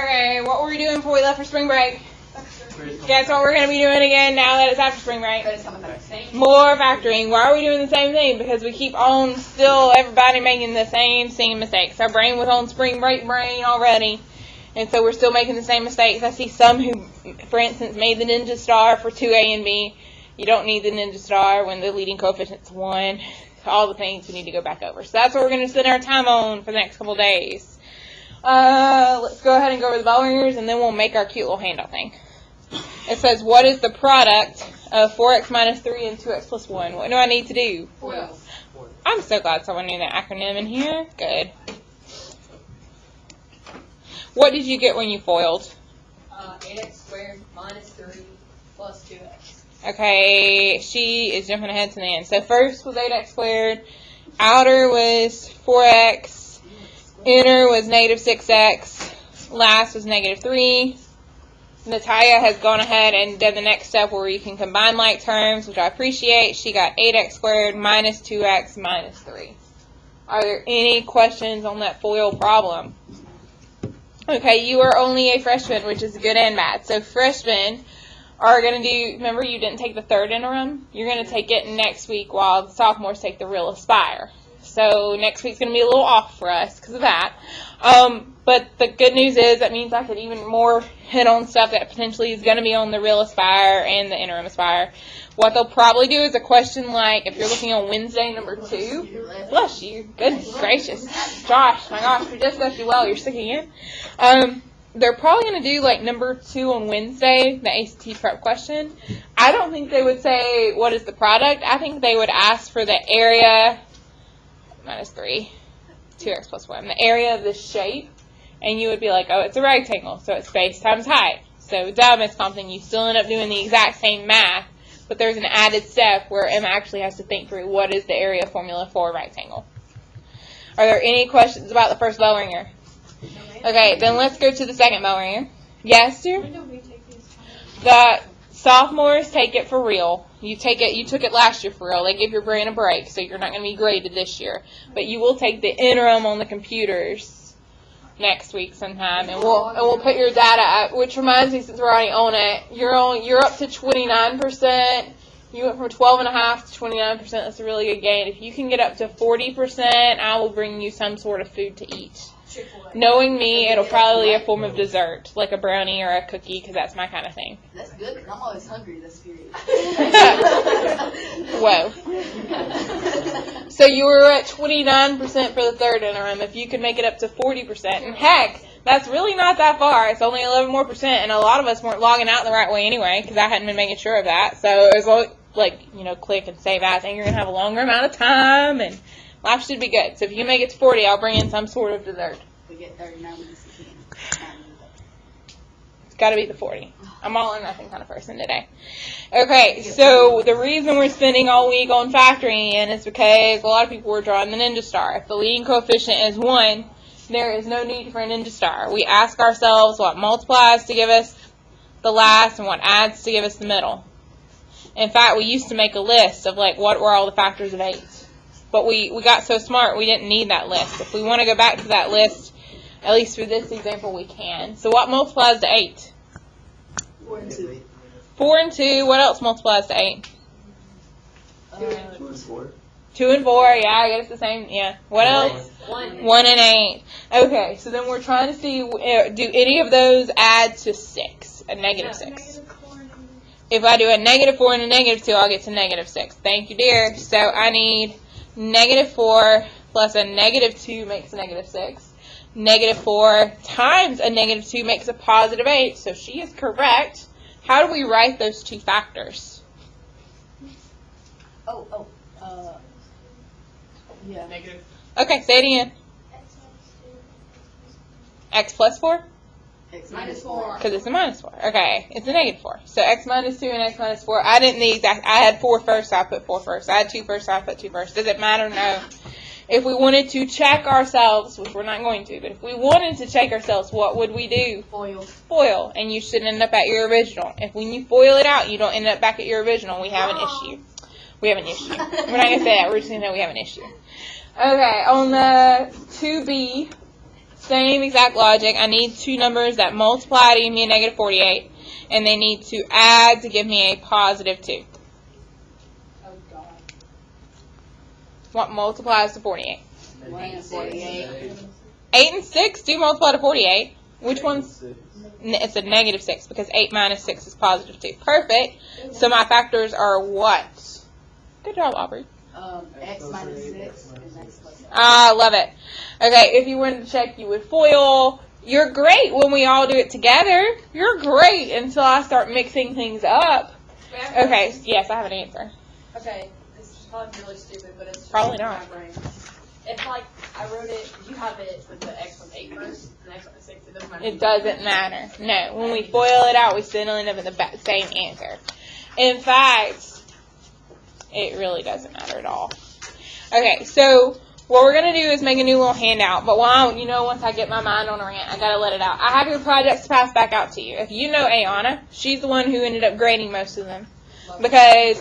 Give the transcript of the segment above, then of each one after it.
Okay, what were we doing before we left for spring break? Guess what we're going to be doing again now that it's after spring break? More factoring. Why are we doing the same thing? Because we keep on still everybody making the same mistakes. Our brain was on spring break brain already, and so we're still making the same mistakes. I see some who, for instance, made the ninja star for 2A and B. You don't need the ninja star when the leading coefficient's 1. All the things we need to go back over. So that's what we're going to spend our time on for the next couple days. Let's go ahead and go over the bell ringers, and then we'll make our cute little handout thing. It says, what is the product of 4x minus 3 and 2x plus 1? What do I need to do? FOIL. I'm so glad someone knew that acronym in here. Good. What did you get when you FOILed? 8x squared minus 3 plus 2x. Okay, she is jumping ahead to the end. So first was 8x squared, outer was 4x, inner was negative 6x, last was negative 3. Natalia has gone ahead and done the next step where you can combine like terms, which I appreciate. She got 8x squared minus 2x minus 3. Are there any questions on that FOIL problem? Okay, you are only a freshman, which is good and bad. So freshmen are going to do, remember you didn't take the third interim? You're going to take it next week while the sophomores take the real aspire. So next week's going to be a little off for us because of that. But the good news is that means I could even more hit on stuff that potentially is going to be on the real aspire and the interim aspire. What they'll probably do is a question like, if you're looking on Wednesday number 2, bless you, goodness gracious, Josh, my gosh, we just left you well, you're sick again. They're probably going to do like number 2 on Wednesday, the ACT prep question. I don't think they would say, what is the product? I think they would ask for the area, minus 3, 2x plus 1, the area of the shape. And you would be like, oh, it's a rectangle, so it's base times height. So dumb is something you still end up doing the exact same math, but there's an added step where Emma actually has to think through what is the area formula for a rectangle. Are there any questions about the first bell ringer? Okay, then let's go to the second bell ringer. Yes, sir? The sophomores take it for real. You took it last year for real. They give your brain a break, so you're not going to be graded this year. But you will take the interim on the computers next week sometime, and we'll put your data up. Which reminds me, since we're already on it, you're up to 29%. You went from 12.5 to 29%. That's a really good gain. If you can get up to 40%, I will bring you some sort of food to eat. Knowing me, it'll probably be a form of dessert, like a brownie or a cookie, because that's my kind of thing. That's good, because I'm always hungry this period. Whoa. So you were at 29% for the third interim. If you could make it up to 40%, and heck, that's really not that far. It's only 11 more percent, and a lot of us weren't logging out the right way anyway, because I hadn't been making sure of that. So it was like, click and save as, and you're going to have a longer amount of time, and life should be good. So if you make it to 40, I'll bring in some sort of dessert. We get 39 with the It's got to be the 40. I'm all or nothing kind of person today. Okay, so the reason we're spending all week on factoring is because a lot of people were drawing the ninja star. If the leading coefficient is 1, there is no need for a ninja star. We ask ourselves what multiplies to give us the last and what adds to give us the middle. In fact, we used to make a list of like what were all the factors of 8. But we got so smart we didn't need that list. If we want to go back to that list, at least for this example, we can. So what multiplies to 8? 4 and 2. 4 and 2. What else multiplies to 8? 2 and 4. 2 and 4. Yeah, I guess the same. Yeah. What else? 1 and 8. Okay, so then we're trying to see, do any of those add to 6? A negative 6. If I do a negative 4 and a negative 2, I'll get to negative 6. Thank you, dear. So I need negative 4 plus a negative 2 makes a negative 6. Negative 4 times a negative 2 makes a positive 8. So she is correct. How do we write those two factors? Yeah. Negative. Okay, say it again. X plus 4? X minus 4. Because it's a minus 4. Okay, it's a negative 4. So x minus 2 and x minus 4. I didn't need exact. I had 4 first, so I put 4 first. I had 2 first, so I put 2 first. Does it matter? No. If we wanted to check ourselves, which we're not going to, but if we wanted to check ourselves, what would we do? Foil. And you should end up at your original. If when you foil it out, you don't end up back at your original, we have an issue. We have an issue. We're not going to say that. We're just going to know we have an issue. Okay, on the 2B, Same exact logic. I need two numbers that multiply to give me a negative 48, and they need to add to give me a positive 2. Oh, God. What multiplies to 48? 1 and 48. 8 and 6 do multiply to 48. Which one's? It's a negative 6 because 8 minus 6 is positive 2. Perfect. So my factors are what? Good job, Aubrey. X minus 6 and X plus 7. I love it. Okay, if you wanted to check, you would FOIL. You're great when we all do it together. You're great until I start mixing things up. Okay, yes, I have an answer. Okay, this is probably really stupid, but it's just Probably in not. my brain. If like I wrote it, you have it with the X plus 8 first and the X plus 6. It doesn't matter. It doesn't matter. No, when we FOIL it out, we still end up in the same answer. In fact, it really doesn't matter at all. Okay, so what we're going to do is make a new little handout. But once I get my mind on a rant, I got to let it out. I have your projects to pass back out to you. If you know Ayana, she's the one who ended up grading most of them. Because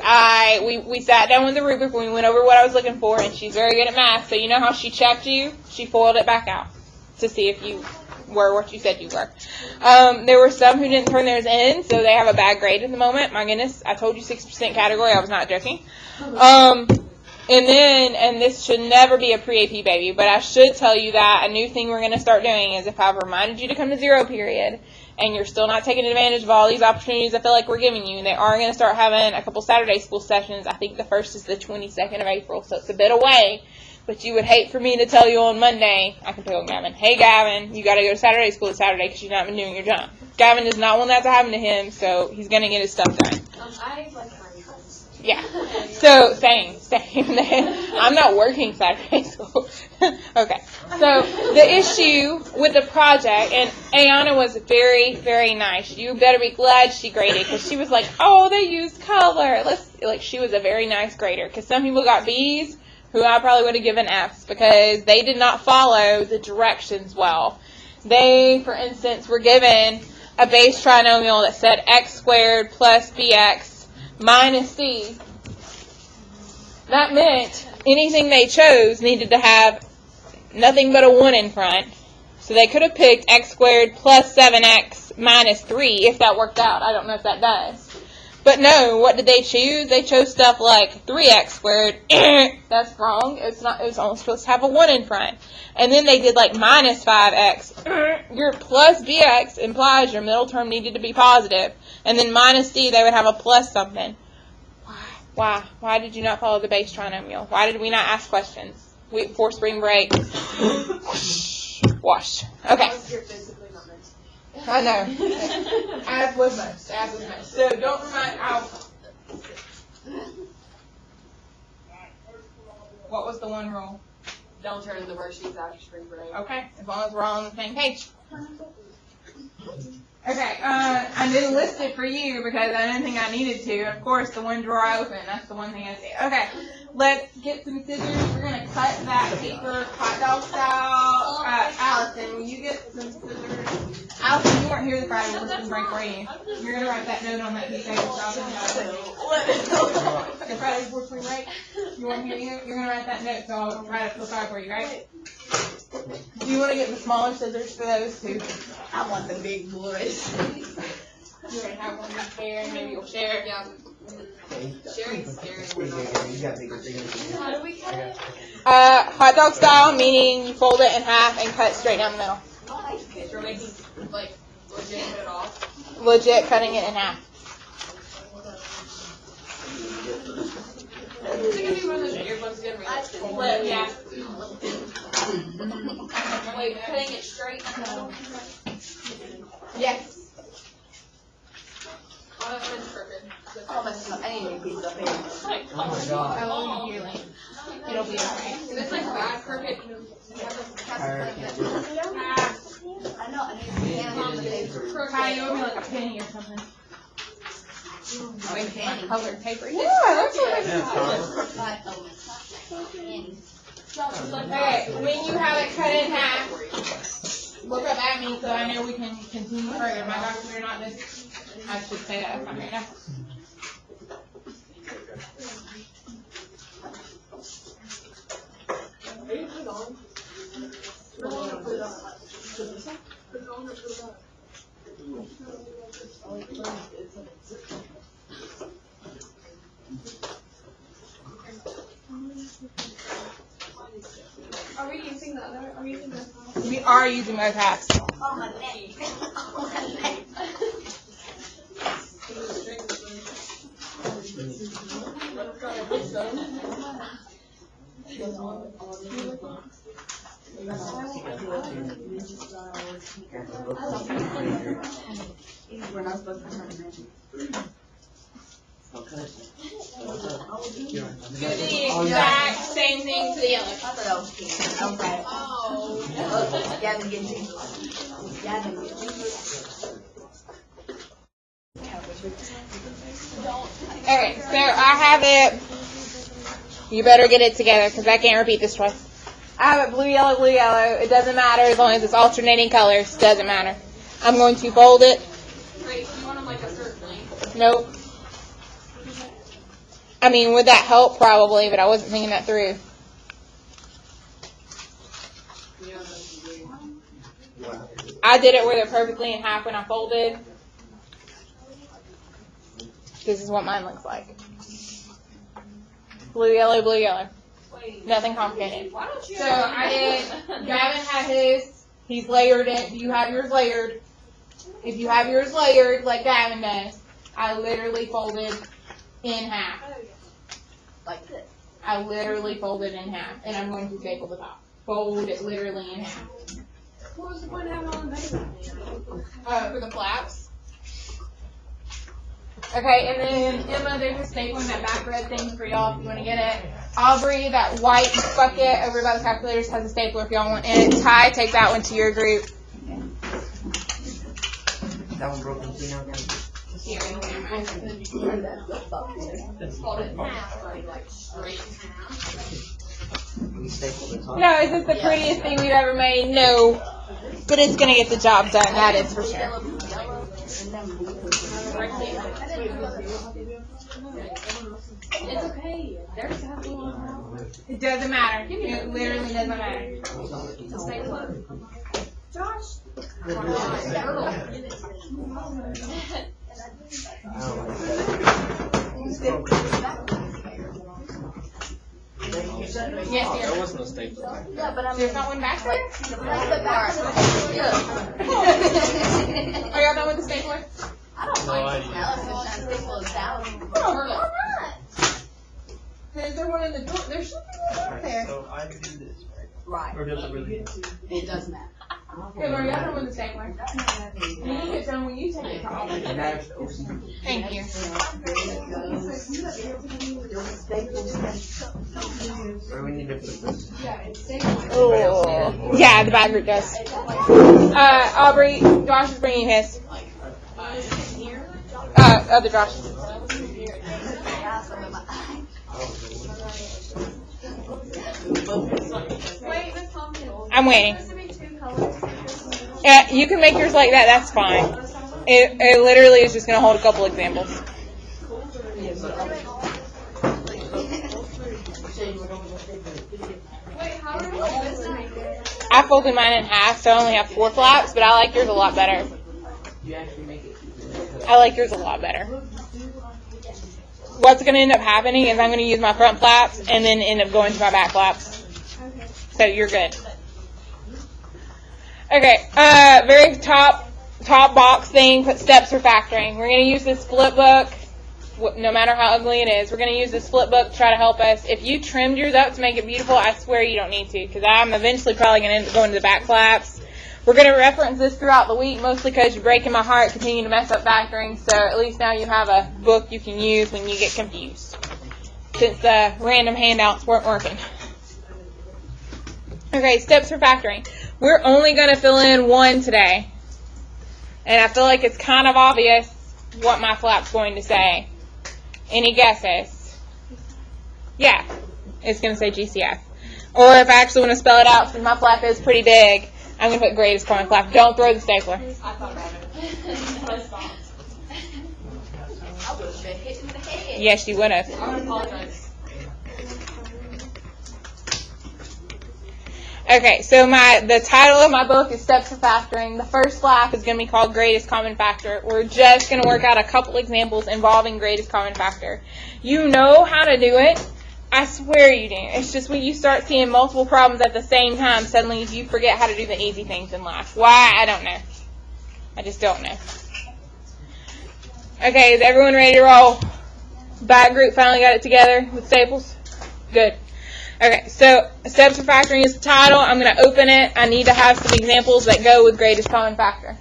we sat down with the rubric when we went over what I was looking for, and she's very good at math. So you know how she checked you? She FOILed it back out to see if you were what you said you were. There were some who didn't turn theirs in, so they have a bad grade at the moment. My goodness, I told you 60% category. I was not joking. And this should never be a pre-AP baby, but I should tell you that a new thing we're going to start doing is if I've reminded you to come to 0 period and you're still not taking advantage of all these opportunities I feel like we're giving you, they are going to start having a couple Saturday school sessions. I think the first is the 22nd of April, so it's a bit away. But you would hate for me to tell you on Monday, I can tell Gavin, hey Gavin, you got to go to Saturday school Saturday because you've not been doing your job. Gavin does not want that to happen to him, so he's going to get his stuff done. I like my friends. Yeah. So, same. I'm not working Saturday school. Okay. So, the issue with the project, and Ayana was very, very nice. You better be glad she graded, because she was like, oh, they used color. She was a very nice grader, because some people got B's, who I probably would have given F's, because they did not follow the directions well. They, for instance, were given a base trinomial that said x squared plus bx minus c. That meant anything they chose needed to have nothing but a 1 in front. So they could have picked x squared plus 7x minus 3 if that worked out. I don't know if that does. But no, what did they choose? They chose stuff like 3x squared. That's wrong. It's only supposed to have a 1 in front. And then they did like minus 5x. Your plus bx implies your middle term needed to be positive. And then minus c, they would have a plus something. Why? Why did you not follow the base trinomial? Why did we not ask questions? Before spring break. Wash. Okay. I know. As was most. So don't remind. What was the one rule? Don't turn the worksheets after spring break. Okay, as long as we're all on the same page. Okay, I didn't list it for you because I didn't think I needed to. Of course, the one drawer I opened, that's the one thing I see. Okay, let's get some scissors. We're going to cut that paper hot dog style. Allison, will you get some scissors? Allison, you weren't here the Friday before spring break, were you? You're going to write that note on that piece of paper. The Friday before spring break? You weren't here either? You're going to write that note, so I'll write it feel sorry for you, right? Do you want to get the smaller scissors for those two? I want the big boys. You're going to have one to share, and maybe you'll share. Yeah. Sharing's scary. How do we cut it? Hot dog style, meaning you fold it in half and cut straight down the middle. You're making, like, legit put it off. Legit cutting it in half. Is it going to be one of those earbuds again? Flip, yeah. Wait, cutting it straight? Yes. Oh, that's perfect. Oh, that's not, I need a piece of paper. Oh my god. Oh, you're late. It'll be okay. It's like bad perfect. I know, I need a can on the paper. Kai, you owe me like a penny or something. Wait, candy. Colored paper. Yeah, that's what Okay, when you have it cut in half, look up at me so I know we can continue further. My gosh, we're not this. I should say that right now. Are we using the other? Are we using the? We are using both halves. On my neck. On my neck. We're not supposed to turn it Do the exact same thing to the yellow. I thought I was kidding. Okay. Oh. Gavin gets you. Gavin gets you. Okay, so I have it. You better get it together because I can't repeat this twice. I have it blue, yellow, blue, yellow. It doesn't matter as long as it's alternating colors. Doesn't matter. I'm going to fold it. Wait, you want them like a certain length? Nope. I mean, would that help? Probably, but I wasn't thinking that through. I did it where they're perfectly in half when I folded. This is what mine looks like. Blue, yellow, blue, yellow. Wait. Nothing complicated. Why don't you? So I did. Gavin had his. He's layered it. Do you have yours layered? If you have yours layered, like Gavin does, I literally folded in half. Like this. I literally folded in half, and I'm going to staple the top. Fold it literally in half. What was the point of having all the makeup? For the flaps. Okay, and then Emma, there's a staple in that back red thing for y'all if you want to get it. Aubrey, that white bucket over by the calculators has a stapler if y'all want. And Ty, take that one to your group. That one broke in two now, guys. Here, never mind. Fold it in half, like straight in half. We stapled it. No, is this the prettiest thing we've ever made? No. But it's going to get the job done, that is for sure. It's okay. There's got to be one. It doesn't matter. It literally doesn't matter. Stay close. Josh. Yes, There dear. was no staple. Yeah, but I mean, There's not one back there? like the back of the Are y'all done with the stapler? I don't No mind idea. smelling it when staple is down. Oh, why not? Is there one in the door? There should be one up there. So I do this, right? Right. Or does it really? It does matter. Okay, Laura, y'all done with the stapler? You get done when you take it off. Thank you. Where we need to put this? Oh. Yeah, the bad group does. Aubrey, Josh is bringing his. Other Josh. Wait, Miss Thompson. I'm waiting. There's supposed to be two colors. You can make yours like that. That's fine. It literally is just going to hold a couple examples. Wait, how are we supposed to make it? I folded mine in half, so I only have 4 flaps, but I like yours a lot better. I like yours a lot better. What's going to end up happening is I'm going to use my front flaps and then end up going to my back flaps. So you're good. Okay, very top box thing, put steps for factoring. We're going to use this flip book, no matter how ugly it is. We're going to use this flip book to try to help us. If you trimmed yours up to make it beautiful, I swear you don't need to, because I'm eventually probably going to end up going to the back flaps. We're going to reference this throughout the week, mostly because you're breaking my heart continuing to mess up factoring, so at least now you have a book you can use when you get confused, since the random handouts weren't working. Okay, steps for factoring. We're only going to fill in one today, and I feel like it's kind of obvious what my flap's going to say. Any guesses? Yeah, it's going to say GCF. Or if I actually want to spell it out, since my flap is pretty big, I'm going to put greatest common flap. Don't throw the stapler. I thought about it. I stopped. I would have been hit in the head. Yes, you would have. I would apologize. Okay, so the title of my book is Steps to Factoring. The first lap is going to be called Greatest Common Factor. We're just going to work out a couple examples involving greatest common factor. You know how to do it. I swear you do. It's just when you start seeing multiple problems at the same time, suddenly you forget how to do the easy things in life. Why? I don't know. I just don't know. Okay, is everyone ready to roll? Back group finally got it together with staples? Good. Okay, so Steps to Factoring is the title. I'm going to open it. I need to have some examples that go with greatest common factor.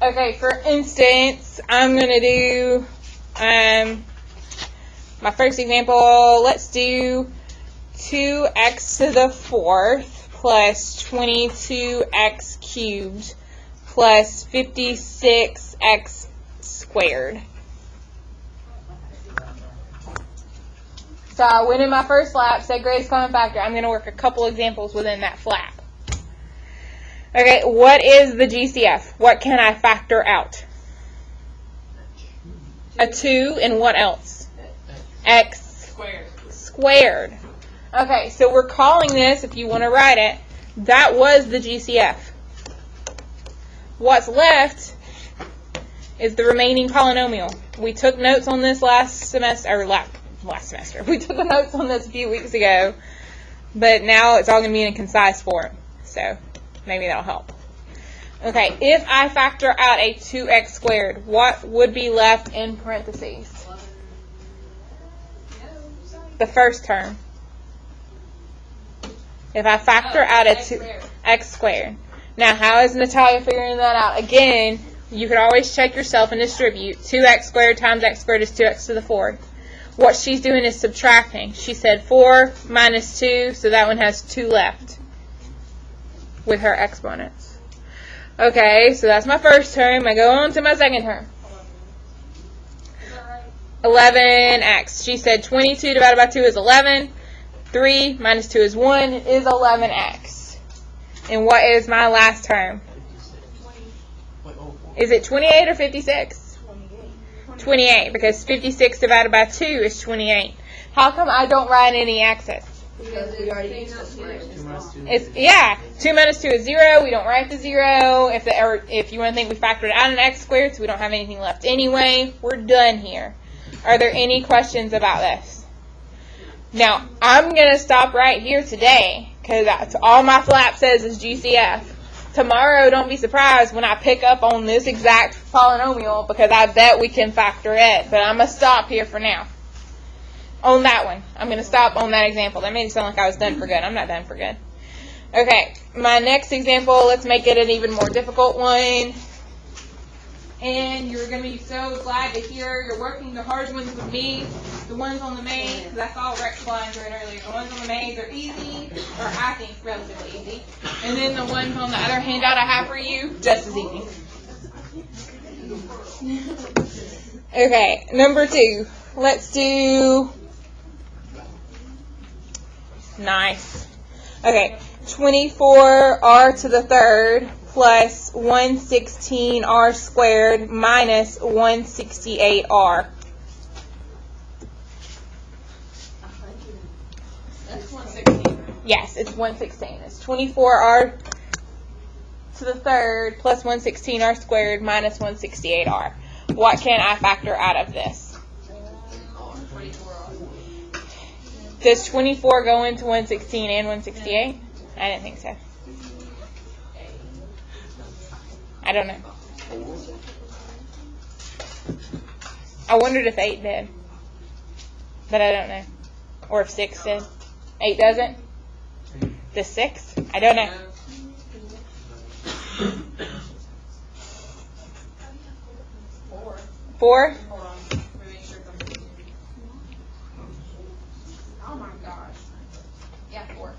Okay, for instance, I'm going to do my first example. Let's do 2x to the 4th plus 22x cubed plus 56x squared. So I went in my first flap, said greatest common factor. I'm going to work a couple examples within that flap. Okay, what is the GCF? What can I factor out? A 2 and what else? X squared. Okay, so we're calling this, if you want to write it, that was the GCF. What's left is the remaining polynomial. We took notes on this last semester. We took notes on this a few weeks ago, but now it's all going to be in a concise form. So maybe that'll help. Okay, if I factor out a 2x squared, what would be left in parentheses? The first term. If I factor out a 2x squared. Now, how is Natalia figuring that out? Again, you could always check yourself and distribute. 2x squared times x squared is 2x to the 4th. What she's doing is subtracting. She said 4 minus 2, so that one has 2 left with her exponents. Okay, so that's my first term. I go on to my second term. 11x. She said 22 divided by 2 is 11. 3 minus 2 is 1 is 11x. And what is my last term? Is it 28 or 56? 28, because 56 divided by 2 is 28. How come I don't write any x's? Because we already used this word. 2 minus 2 is 0. We don't write the 0. If you want to think we factored out an x squared, so we don't have anything left anyway, we're done here. Are there any questions about this? Now, I'm going to stop right here today, because that's all my flap says is GCF. Tomorrow, don't be surprised when I pick up on this exact polynomial, because I bet we can factor it. But I'm going to stop here for now. On that one. I'm going to stop on that example. That made it sound like I was done for good. I'm not done for good. Okay, my next example, let's make it an even more difficult one. And you're going to be so glad to hear you're working the hard ones with me. The ones on the maze, because I saw Rex lines right earlier. The ones on the maze are easy, or I think relatively easy. And then the ones on the other handout I have for you, just as easy. Okay, number 2. Let's do... Nice. Okay, 24r to the 3rd plus 116r squared minus 168r. That's 116. Yes, it's 116. It's 24r to the 3rd plus 116r squared minus 168r. What can I factor out of this? Does 24 go into 116 and 168? I didn't think so. I don't know. I wondered if 8 did. But I don't know. Or if 6 did. 8 doesn't? Does 6? I don't know. Four? Hold on. Let me make sure. Oh my gosh. Yeah, 4.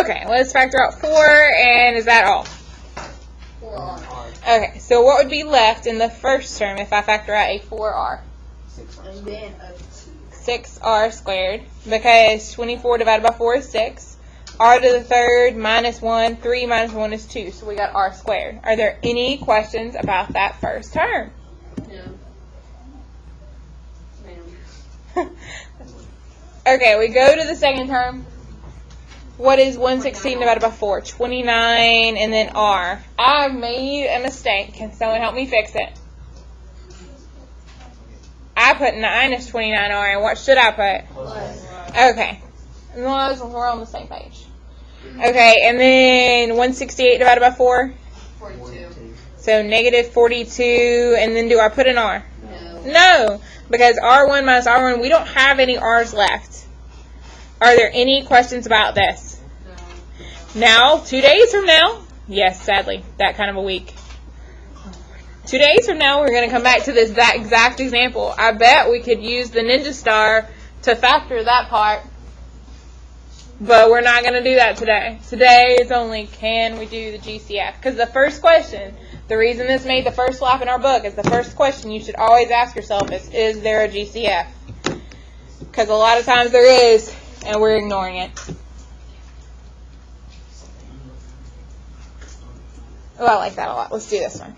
Okay, let's factor out 4, and is that all? 4R. Okay, so what would be left in the first term if I factor out a 4r? And then a 6r squared, because 24 divided by 4 is 6. R to the 3rd minus 1, 3 minus 1 is 2, so we got r squared. Are there any questions about that first term? No. Okay, we go to the second term. What is 116 divided by 4? 29 and then R. I made a mistake. Can someone help me fix it? I put 9 as 29R, and what should I put? Okay. As long as we're on the same page. Okay, and then 168 divided by 4? 42. So negative 42, and then do I put an R? No. No, because R1 minus R1, we don't have any R's left. Are there any questions about this? Now, 2 days from now, yes, sadly, that kind of a week. 2 days from now, we're going to come back to that exact example. I bet we could use the Ninja Star to factor that part, but we're not going to do that today. Today is only, can we do the GCF? Because the first question, the reason this made the first flap in our book is the first question you should always ask yourself is there a GCF? Because a lot of times there is, and we're ignoring it. Oh, I like that a lot. Let's do this one.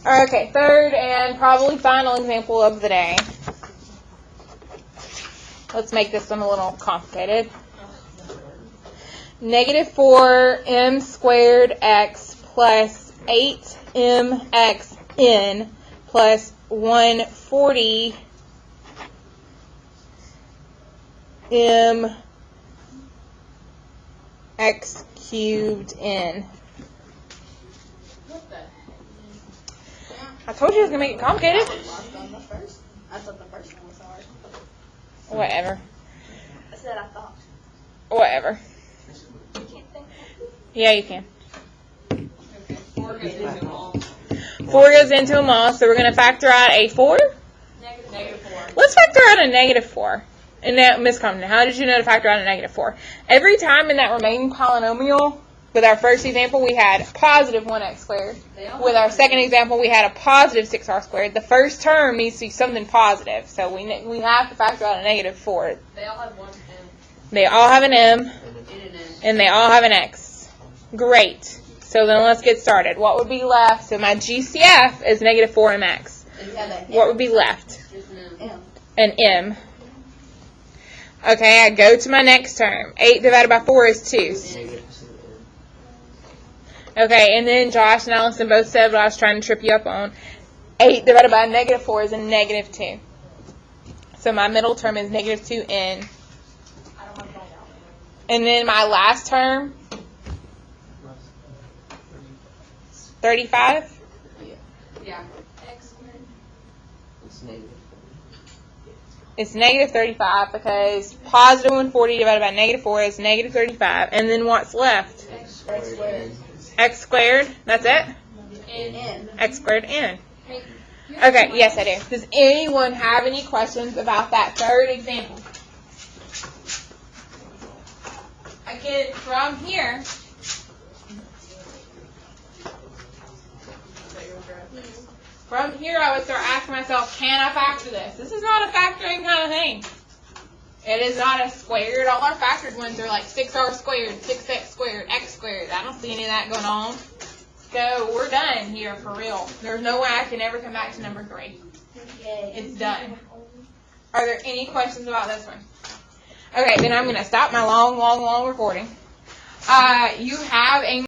Okay, third and probably final example of the day. Let's make this one a little complicated. Negative 4m squared x plus 8mxn plus 140 m x cubed n. What the? I told you I was going to make it complicated. I thought the first one was hard. Whatever. I said I thought. Whatever. You can't think. Yeah, you can. Okay. 4 goes into them all. 4 goes into them all, so we're going to factor out a 4. Negative 4. Let's factor out a negative 4. And now, Miss Compton, how did you know to factor out a negative 4? Every time in that remaining polynomial, with our first example, we had positive 1x squared. With our second example, we had a positive 6r squared. The first term needs to be something positive, so we have to factor out a negative 4. They all have one M. They all have an m, In and in. and they all have an x. Great. So then let's get started. What would be left? So my GCF is negative 4mx. And you have that What would be left? Just an M. M. An m. Okay, I go to my next term. 8 divided by 4 is 2. Negative Okay, and then Josh and Allison both said what I was trying to trip you up on. 8 divided by negative 4 is a negative 2. So my middle term is negative 2n. I don't have that out. And then my last term, 35. Yeah. X squared. It's negative. It's negative 35 because positive 140 divided by negative 4 is negative 35. And then what's left? X squared. X squared. That's it? N. X squared n. Hey, you Okay, yes I do. Does anyone have any questions about that third example? Again, from here, I would start asking myself, can I factor this? This is not a factoring kind of thing. It is not a squared. All our factored ones are like 6r squared, 6x squared, x squared. I don't see any of that going on. So we're done here for real. There's no way I can ever come back to number 3. Yay. It's done. Are there any questions about this one? Okay, then I'm going to stop my long recording. You have a